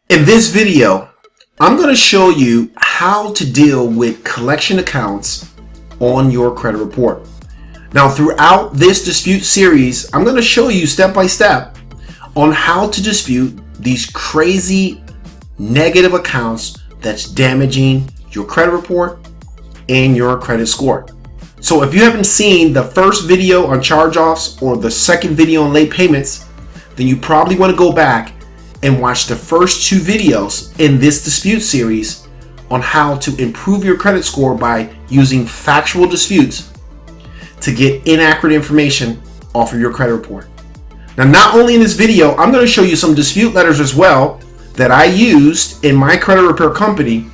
In this video, I'm going to show you how to deal with collection accounts on your credit report. Now, throughout this dispute series, I'm going to show you step by step on how to dispute these crazy negative accounts that's damaging your credit report and your credit score. So if you haven't seen the first video on charge-offs or the second video on late payments, then you probably want to go back and watch the first two videos in this dispute series on how to improve your credit score by using factual disputes to get inaccurate information off of your credit report. Now, not only in this video, I'm going to show you some dispute letters as well that I used in my credit repair company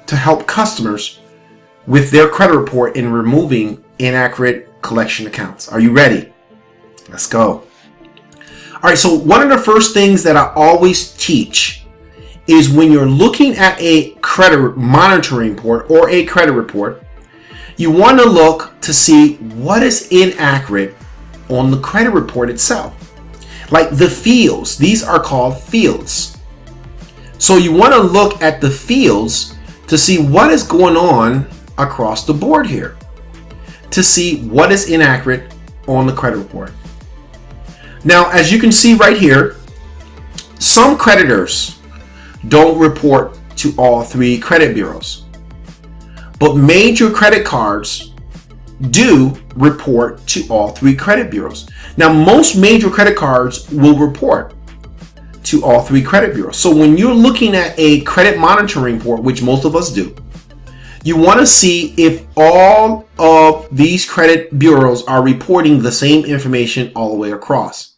to help customers with their credit report in removing inaccurate collection accounts. Are you ready? Let's go. All right, so one of the first things that I always teach is when you're looking at a credit monitoring report or a credit report, you want to look to see what is inaccurate on the credit report itself. Like the fields, these are called fields. So you want to look at the fields to see what is going on across the board here, to see what is inaccurate on the credit report. Now, as you can see right here, some creditors don't report to all three credit bureaus, but major credit cards do report to all three credit bureaus. Now, most major credit cards will report to all three credit bureaus. So when you're looking at a credit monitoring report, which most of us do, you want to see if all of these credit bureaus are reporting the same information all the way across.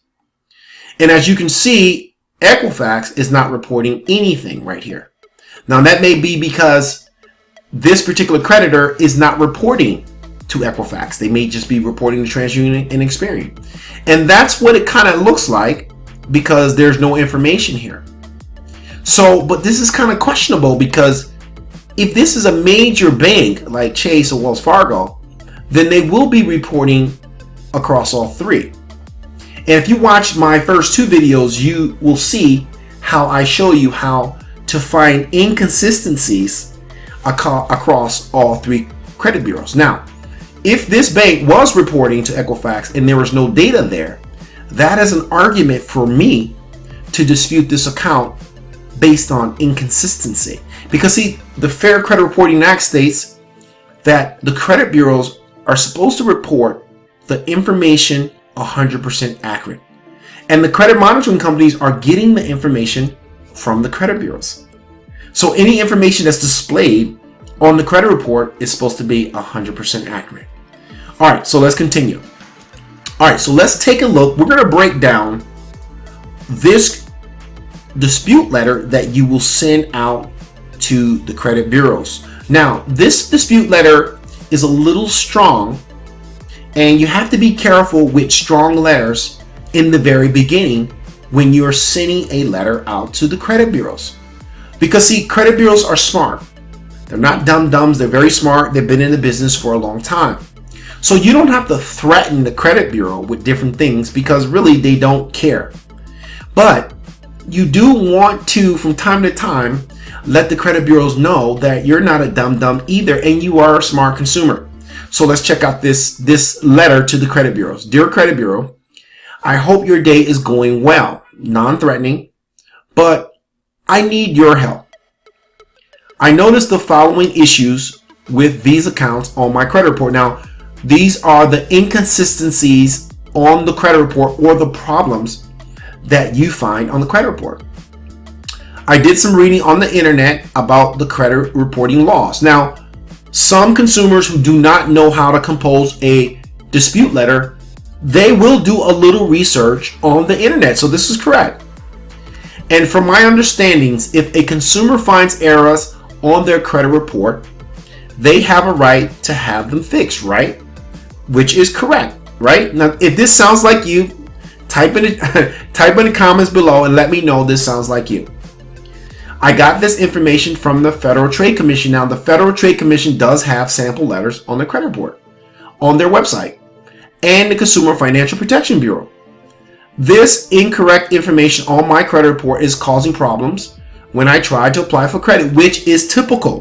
And as you can see, Equifax is not reporting anything right here. Now, that may be because this particular creditor is not reporting to Equifax. They may just be reporting to TransUnion and Experian. And that's what it kind of looks like because there's no information here. So, but this is kind of questionable because if this is a major bank like Chase or Wells Fargo, then they will be reporting across all three. And if you watch my first two videos, you will see how I show you how to find inconsistencies across all three credit bureaus. Now, if this bank was reporting to Equifax and there was no data there, that is an argument for me to dispute this account based on inconsistency. Because see, the Fair Credit Reporting Act states that the credit bureaus are supposed to report the information 100% accurate. And the credit monitoring companies are getting the information from the credit bureaus. So any information that's displayed on the credit report is supposed to be 100% accurate. All right, so let's continue. All right, so let's take a look. We're going to break down this dispute letter that you will send out to the credit bureaus. Now, this dispute letter is a little strong, and you have to be careful with strong letters in the very beginning when you're sending a letter out to the credit bureaus. Because see, credit bureaus are smart. They're not dum-dums. They're very smart. They've been in the business for a long time. So you don't have to threaten the credit bureau with different things because really they don't care. But you do want to, from time to time, let the credit bureaus know that you're not a dum-dum either and you are a smart consumer. So let's check out this letter to the credit bureaus. Dear credit bureau, I hope your day is going well, non-threatening, but I need your help. I noticed the following issues with these accounts on my credit report. Now, these are the inconsistencies on the credit report or the problems that you find on the credit report. I did some reading on the internet about the credit reporting laws. Now, some consumers who do not know how to compose a dispute letter, they will do a little research on the internet. So this is correct. And from my understandings, if a consumer finds errors on their credit report, they have a right to have them fixed, right? Which is correct, right? Now, if this sounds like you, type in the comments below and let me know this sounds like you. I got this information from the Federal Trade Commission. Now, the Federal Trade Commission does have sample letters on their credit report on their website and the Consumer Financial Protection Bureau. This incorrect information on my credit report is causing problems when I tried to apply for credit, which is typical.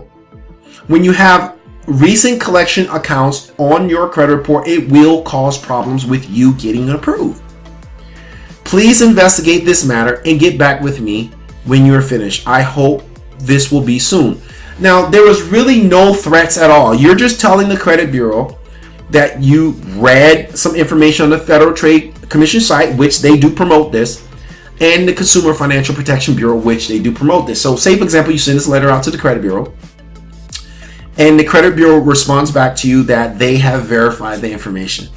When you have recent collection accounts on your credit report, it will cause problems with you getting approved. Please investigate this matter and get back with me when you're finished. I hope this will be soon. Now, there was really no threats at all. You're just telling the credit bureau that you read some information on the Federal Trade Commission site, which they do promote this, and the Consumer Financial Protection Bureau, which they do promote this. So say, for example, you send this letter out to the credit bureau, and the credit bureau responds back to you that they have verified the information.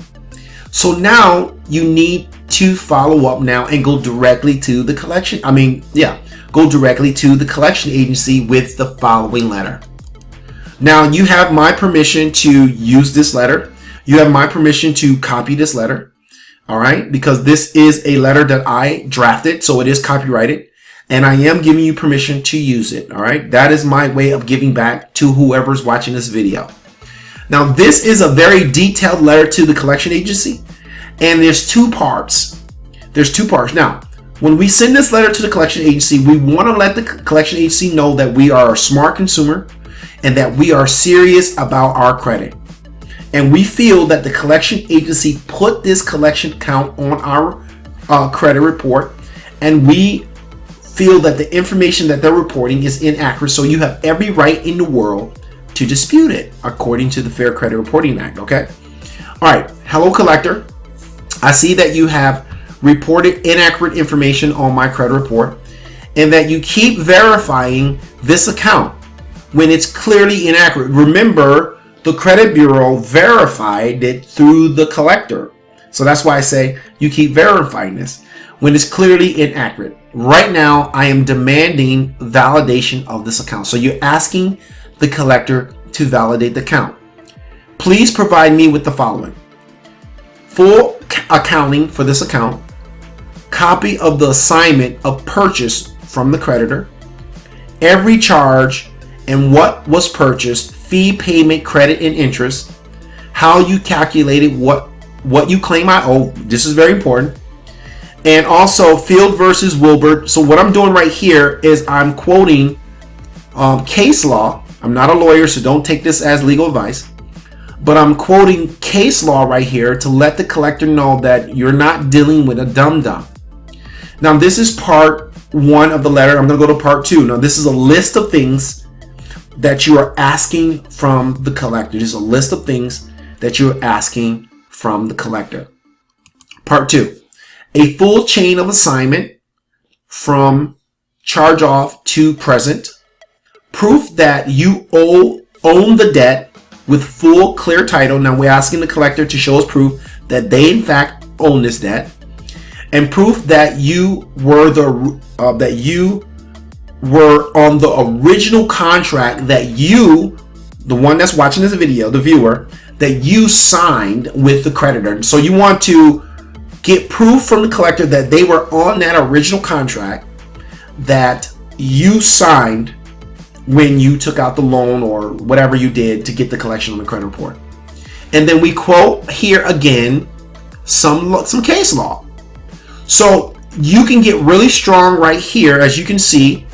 So now you need to follow up now and go directly to the collection. Go directly to the collection agency with the following letter. Now you have my permission to use this letter. You have my permission to copy this letter. All right, because this is a letter that I drafted, so it is copyrighted, and I am giving you permission to use it. All right, that is my way of giving back to whoever's watching this video. Now, this is a very detailed letter to the collection agency, and there's two parts. Now, when we send this letter to the collection agency, we want to let the collection agency know that we are a smart consumer and that we are serious about our credit. And we feel that the collection agency put this collection count on our credit report, and we feel that the information that they're reporting is inaccurate. So you have every right in the world to dispute it according to the Fair Credit Reporting Act. Okay. All right. Hello, collector. I see that you have reported inaccurate information on my credit report, and that you keep verifying this account when it's clearly inaccurate. Remember, the credit bureau verified it through the collector. So that's why I say you keep verifying this when it's clearly inaccurate. Right now, I am demanding validation of this account. So you're asking the collector to validate the account. Please provide me with the following: full accounting for this account, copy of the assignment of purchase from the creditor, every charge and what was purchased, fee payment, credit, and interest, how you calculated what you claim I owe. This is very important. And also Field versus Wilbur. So what I'm doing right here is I'm quoting case law. I'm not a lawyer, so don't take this as legal advice. But I'm quoting case law right here to let the collector know that you're not dealing with a dum-dum. Now, this is part one of the letter. I'm going to go to part two. Now, this is a list of things that you are asking from the collector. This is a list of things that you're asking from the collector. Part two, a full chain of assignment from charge off to present, proof that you own the debt with full clear title. Now we're asking the collector to show us proof that they in fact own this debt, and proof that you were on the original contract that you, the one that's watching this video, the viewer, that you signed with the creditor. So you want to get proof from the collector that they were on that original contract that you signed when you took out the loan or whatever you did to get the collection on the credit report. And then we quote here again some case law. So you can get really strong right here, as you can see,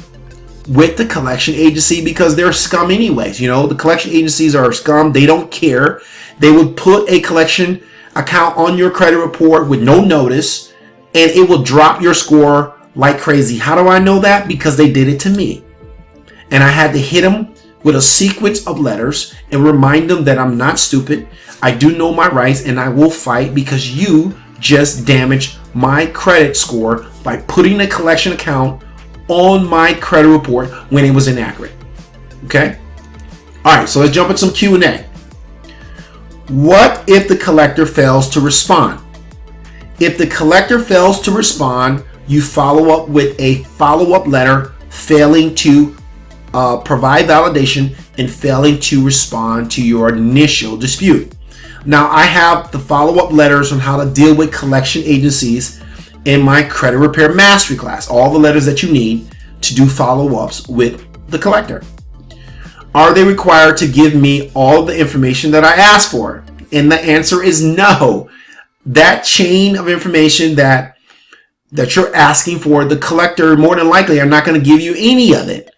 with the collection agency, because they're scum anyways. You know, the collection agencies are scum. They don't care. They would put a collection account on your credit report with no notice, and it will drop your score like crazy. How do I know that? Because they did it to me. And I had to hit them with a sequence of letters and remind them that I'm not stupid. I do know my rights, and I will fight because you just damaged my credit score by putting a collection account on my credit report when it was inaccurate. Okay? All right, so let's jump into some Q&A. What if the collector fails to respond? If the collector fails to respond, you follow up with a follow-up letter failing to provide validation and failing to respond to your initial dispute. Now, I have the follow-up letters on how to deal with collection agencies in my credit repair mastery class. All the letters that you need to do follow-ups with the collector. Are they required to give me all the information that I asked for? And the answer is no. That chain of information that that you're asking for, the collector more than likely are not going to give you any of it,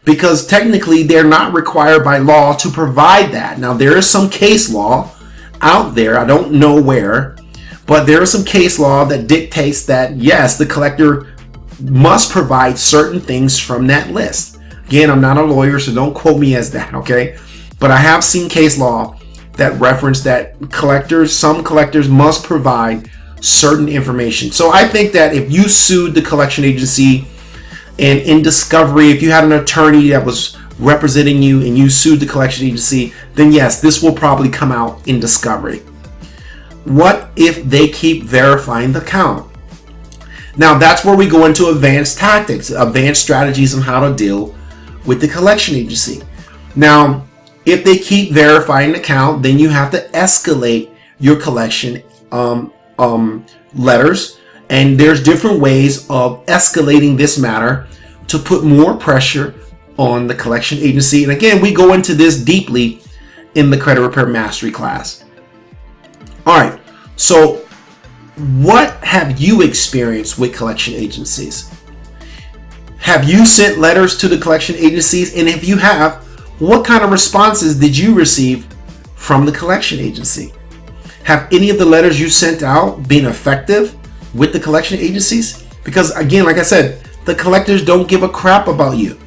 because technically they're not required by law to provide that. Now, there is some case law out there, I don't know where, but there is some case law that dictates that yes, the collector must provide certain things from that list. Again, I'm not a lawyer, so don't quote me as that, okay? But I have seen case law that reference that some collectors must provide certain information. So I think that if you sued the collection agency, and in discovery, if you had an attorney that was representing you and you sued the collection agency, then yes, this will probably come out in discovery. What if they keep verifying the count? Now that's where we go into advanced tactics, advanced strategies on how to deal with the collection agency. Now, if they keep verifying the count, then you have to escalate your collection letters, and there's different ways of escalating this matter to put more pressure on the collection agency. And again, we go into this deeply in the credit repair mastery class. All right, so what have you experienced with collection agencies? Have you sent letters to the collection agencies? And if you have, what kind of responses did you receive from the collection agency? Have any of the letters you sent out been effective with the collection agencies? Because again, like I said, the collectors don't give a crap about you.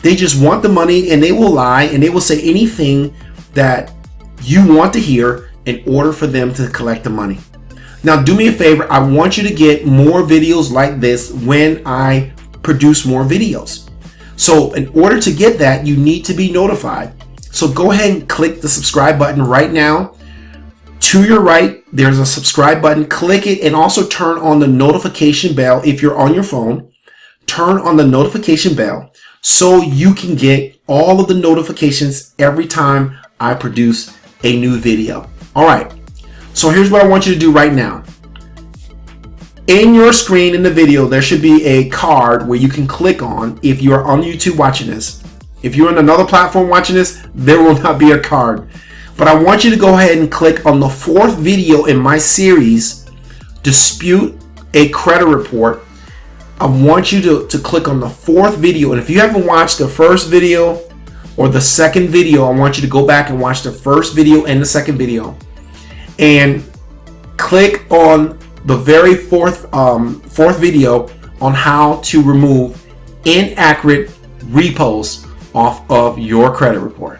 They just want the money, and they will lie and they will say anything that you want to hear in order for them to collect the money. Now, do me a favor. I want you to get more videos like this when I produce more videos. So in order to get that, you need to be notified. So go ahead and click the subscribe button right now. To your right, there's a subscribe button. Click it and also turn on the notification bell. If you're on your phone, turn on the notification bell so you can get all of the notifications every time I produce a new video. All right, so here's what I want you to do right now. In your screen in the video, there should be a card where you can click on if you're on YouTube watching this. If you're on another platform watching this, there will not be a card. But I want you to go ahead and click on the 4th video in my series, Dispute a Credit Report. I want you to click on the 4th video. And if you haven't watched the first video or the second video, I want you to go back and watch the first video and the second video. And click on the very fourth video on how to remove inaccurate repos off of your credit report.